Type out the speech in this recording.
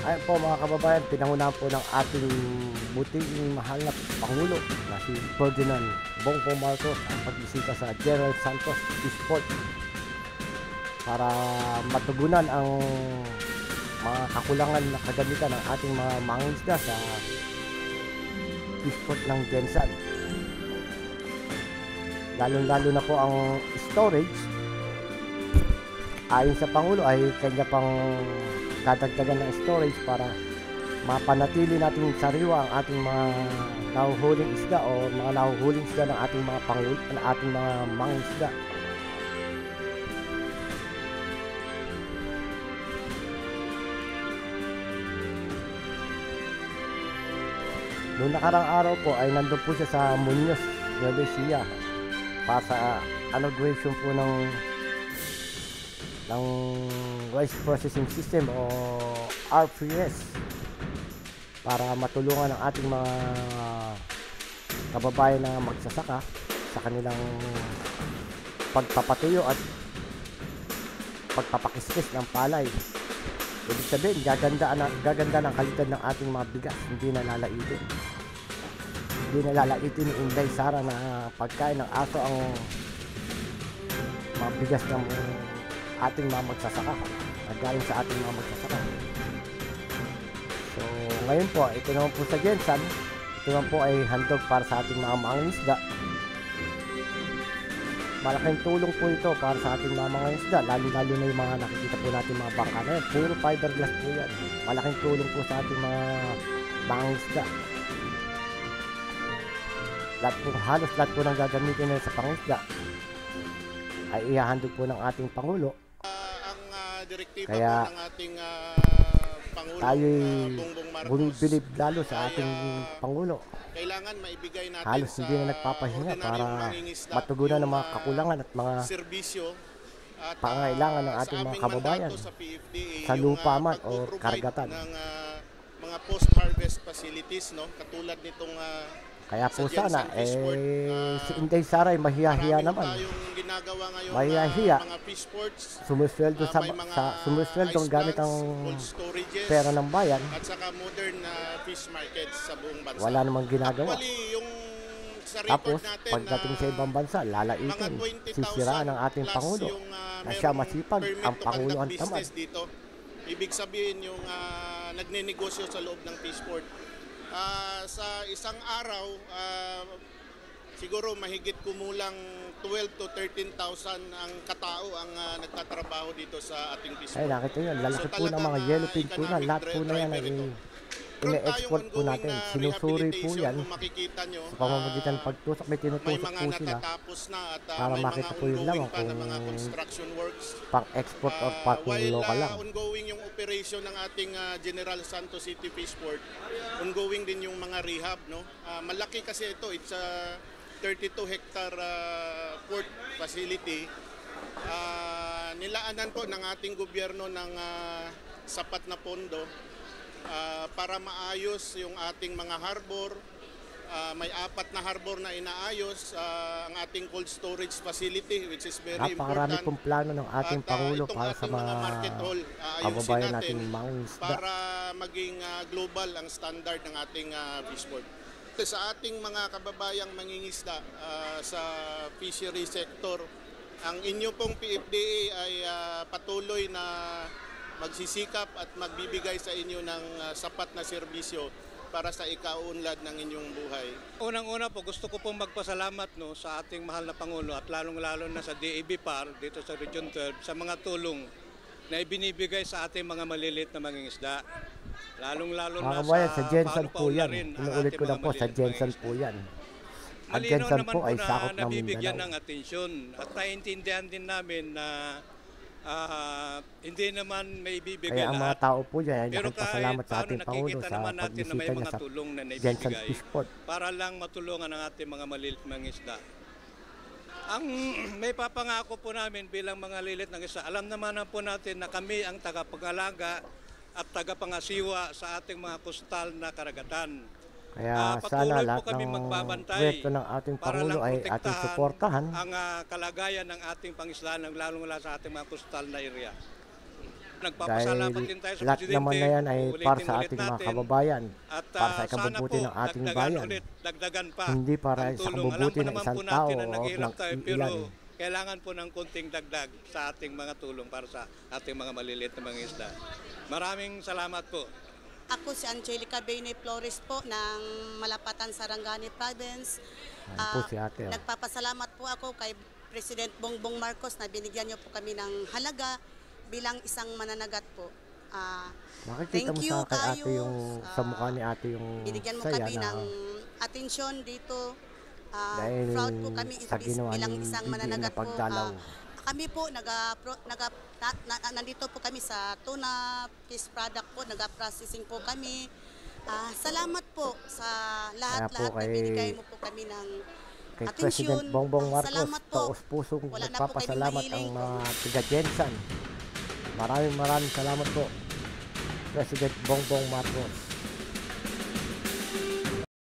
Ayan po mga kababayan, pinangunahan po ng ating buting mahal na Pangulo na si Ferdinand Bongbong Marcos ang pagbisita sa General Santos Eastport para matugunan ang mga kakulangan na kagamitan ng ating mga mangingisda sa Eastport ng Gensan. Lalo-lalo na po ang storage. Ayon sa Pangulo ay kanya pang dadagdagan ng storage para mapanatili natin sariwa ang ating mga nahuhuling isda o mga nahuhuling isda ng ating mga mangingisda. Noong nakarang araw po ay nandun po siya sa Muñoz, Nueva Ecija para sa inauguration po ng Rice Processing System o RPS para matulungan ang ating mga kababayan na magsasaka sa kanilang pagpapatuyo at pagpapakiskis ng palay. Ibig sabihin, gaganda ng kalidad ng ating mga bigas, hindi nalalaitin. Hindi nalalaitin ni Inday Sara na pagkain ng aso ang mga bigas ng ating mga magsasaka, nagaling sa ating mga magsasaka. So, ngayon po, ito naman po sa Gensan, ito naman po ay handog para sa ating mga mangingisda. Malaking tulong po ito para sa ating mga mangingisda, lalo-lalo na yung mga nakikita po natin mga bangka na yan. Puro fiberglass po yan. Malaking tulong po sa ating mga mangingisda. Halos lahat po ng gagamitin na sa pangisda ay ihahandog po ng ating Pangulo. Kaya ng ating Pangulo, tayo'y Bongbong Marcos, bumibilib lalo sa ating Pangulo. kailangan maibigay natin Halos hindi na nagpapahinga para matugunan ng mga kakulangan at mga serbisyo at pangailangan ng ating mga kababayan sa PFDA, sa lupa man o pag-provide karagatan. ng mga post-harvest facilities, no, katulad nitong Kaya po sa sana Gensan Fishport, si Inday Sara ay mahiya-hiya marami naman. tayong ginagawa ngayon Mahiya-hiya. mga fish ports, Sumusweldo may mga sumusweldong ice gamit ang plants, cold storages, pera ng bayan. at saka modern fish markets sa buong bansa. Wala namang ginagawa. Actually, yung sa Tapos report natin, pagdating sa ibang bansa, mga lalaitin, 20,000 sisiraan ng ating plus Pangulo yung, na siya merong masipag, permit ang to Pangulo conduct ang tamad. business dito. Ibig sabihin yung nagnenegosyo sa loob ng fishport. Sa isang araw, siguro mahigit kumulang 12 to 13,000 ang katao ang nagtatrabaho dito sa ating fishport. Ay, nakita nyo, lalaki po ng mga yellowfin po na, lahat po na yan ay ine-export po natin. Sinusuri po yan sa pamamagitan ng pagtusok. May May tinutusok mga po sila natatapos na at para may makita mga po yung ongoing lamang pa na kung mga construction works. pang-export or pang-local lang. Ongoing yung operation ng ating General Santos City Fishport, ongoing din yung mga rehab, no? Malaki kasi ito, it's a 32 hectare port facility. Nilaanan po ng ating gobyerno ng sapat na pondo para maayos yung ating mga harbor. May 4 na harbor na inaayos, ang ating cold storage facility, which is very Napakarami important. pong plano ng ating Pangulo Itong para sa ating mga market hall, ayusin kababayan natin nating mangingisda. para maging global ang standard ng ating fishport. Sa ating mga kababayang mangingisda sa fishery sector, ang inyo pong PFDA ay patuloy na magsisikap at magbibigay sa inyo ng sapat na serbisyo para sa ikaunlad ng inyong buhay. Unang-una po, gusto ko pong magpasalamat sa ating mahal na Pangulo at lalong-lalo na sa DAB PAR dito sa Region 3 sa mga tulong na ibinibigay sa ating mga maliliit na mangingisda. Lalong-lalo Mga na kababayan, sa sa Gensan po paano yan. rin ang Inuulit ating ko na mga po, sa maliliit Gensan mangingisda. po yan. Ang Malinaw Gensan naman po ay na sakop ng nabibigyan Mindanao. ng atensyon at naiintindihan din namin na hindi naman may bibigay Kaya ang mga lahat. tao po dyan ay Pero nakipasalamat kahit sa paano ating Pangulo nakikita sa naman natin na may pagbisita niya mga sa tulong na Gensan naibibigay Fishport. para lang matulungan ang ating mga maliliit mangisda. Ang may papangako po namin bilang mga lilit ng isda, alam naman po natin na kami ang tagapag-alaga at tagapangasiwa sa ating mga kustal na karagatan. Kaya Patuloy sana po lahat kami ng magbabantay proyekto ng ating para Pangulo lang ay protektahan ating suportahan. ang kalagayan ng ating pangislaan, lalong-lalo sa ating mga kustal na area. Nagpapasalamat Dahil din tayo sa lahat Presidente. naman na yan ay para sa Ulitin-ulit ating mga natin. kababayan, At para sa sana ikabubuti po, ng ating dagdagan bayan. ulit, dagdagan pa Hindi para ang sa tulong. kabubuti Alam po ng naman isang po tao natin na o naghihirap ng tayo, pero ilan. kailangan po ng kunting dagdag sa ating mga tulong para sa ating mga maliliit na mga isda. Maraming salamat po. Ako si Angelica Bene Flores po ng Malapatan, Sarangani Province. Ayan po si ate. Nagpapasalamat po ako kay President Bongbong Marcos na binigyan niyo po kami ng halaga bilang isang mananagat po. Makikita Thank mo you sa kay ate kayo yung sa mukha ni ate yung binigyan mo saya kami na ng atensyon dito. dahil Proud po kami sa ginawa bilang ng isang BBM na mananagat po. pagdalaw. Kami po nandito po kami sa tuna fish product po, naga-processing po kami. Salamat po sa lahat-lahat na kay- binigay mo po kami ng Kay atensyon. President Bongbong Marcos, Salamat po. taos-pusong Wala na po kaming nagpapasalamat ang mahiling. mga tiga Jensan. Maraming salamat po, President Bongbong Marcos.